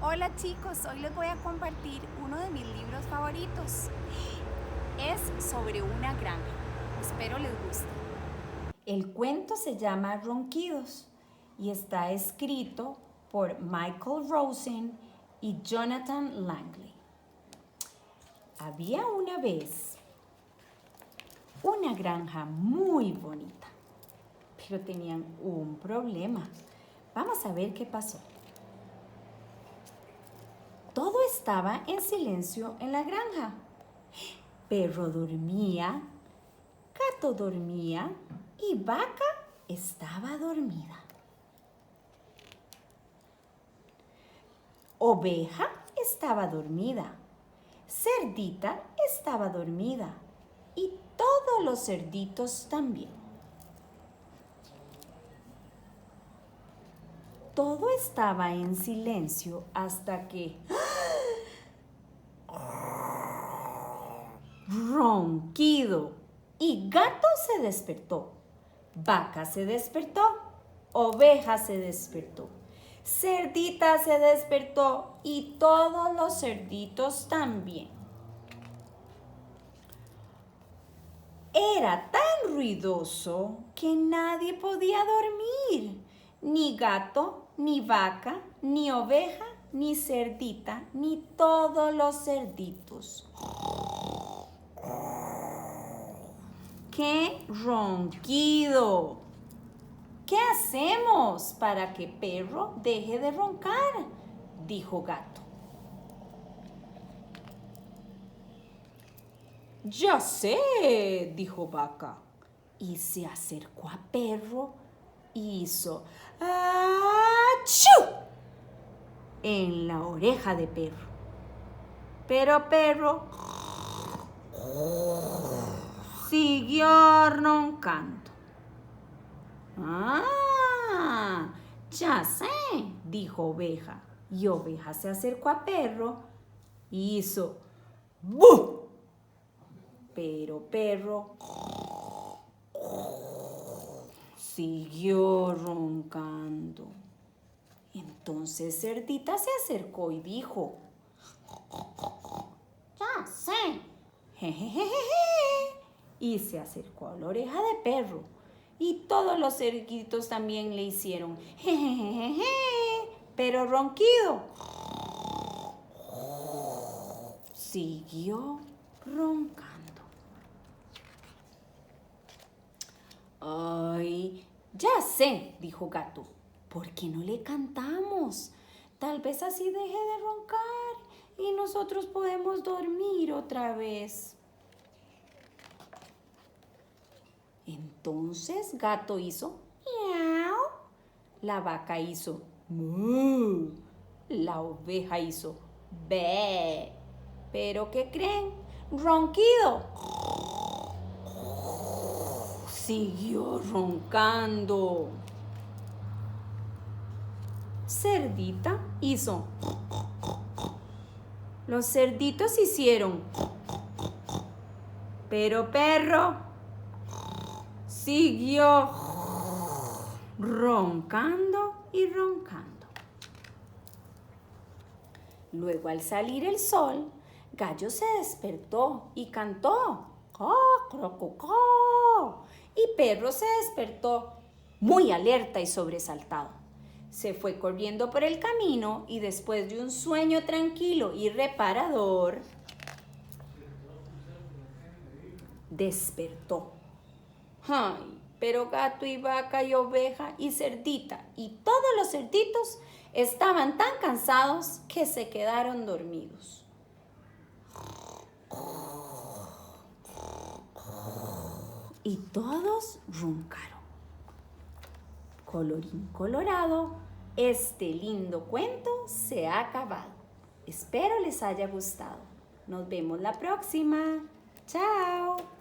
Hola chicos, hoy les voy a compartir uno de mis libros favoritos. Es sobre una granja. Espero les guste. El cuento se llama Ronquidos y está escrito por Michael Rosen y Jonathan Langley. Había una vez una granja muy bonita, pero tenían un problema. Vamos a ver qué pasó. Todo estaba en silencio en la granja. Perro dormía, gato dormía y vaca estaba dormida. Oveja estaba dormida, cerdita estaba dormida y todos los cerditos también. Todo estaba en silencio hasta que ronquido y gato se despertó, vaca se despertó, oveja se despertó, cerdita se despertó y todos los cerditos también. Era tan ruidoso que nadie podía dormir, ni gato, ni vaca, ni oveja, ni cerdita, ni todos los cerditos. ¡Qué ronquido! ¿Qué hacemos para que perro deje de roncar?, dijo gato. Ya sé, dijo vaca. Y se acercó a perro y hizo ¡achú! En la oreja de perro. Pero perro siguió roncando. ¡Ah! Ya sé, dijo oveja. Y oveja se acercó a perro y hizo ¡bu! Pero perro siguió roncando. Entonces cerdita se acercó y dijo: ya sé, jejejeje. Y se acercó a la oreja de perro. Y todos los cerditos también le hicieron jejejeje, pero ronquido siguió roncando. Ay, ya sé, dijo gato. ¿Por qué no le cantamos? Tal vez así deje de roncar y nosotros podemos dormir otra vez. Entonces gato hizo miau, la vaca hizo mu, la oveja hizo bé. ¿Pero qué creen? Ronquido siguió roncando. Cerdita hizo. Los cerditos hicieron. Pero perro siguió roncando y roncando. Luego, al salir el sol, Gallo se despertó y cantó ¡co-cro-co-co! Y Perro se despertó muy alerta y sobresaltado. Se fue corriendo por el camino y después de un sueño tranquilo y reparador, despertó. ¡Ay! Pero gato y vaca y oveja y cerdita y todos los cerditos estaban tan cansados que se quedaron dormidos. Y todos roncaron. Colorín colorado, este lindo cuento se ha acabado. Espero les haya gustado. Nos vemos la próxima. ¡Chao!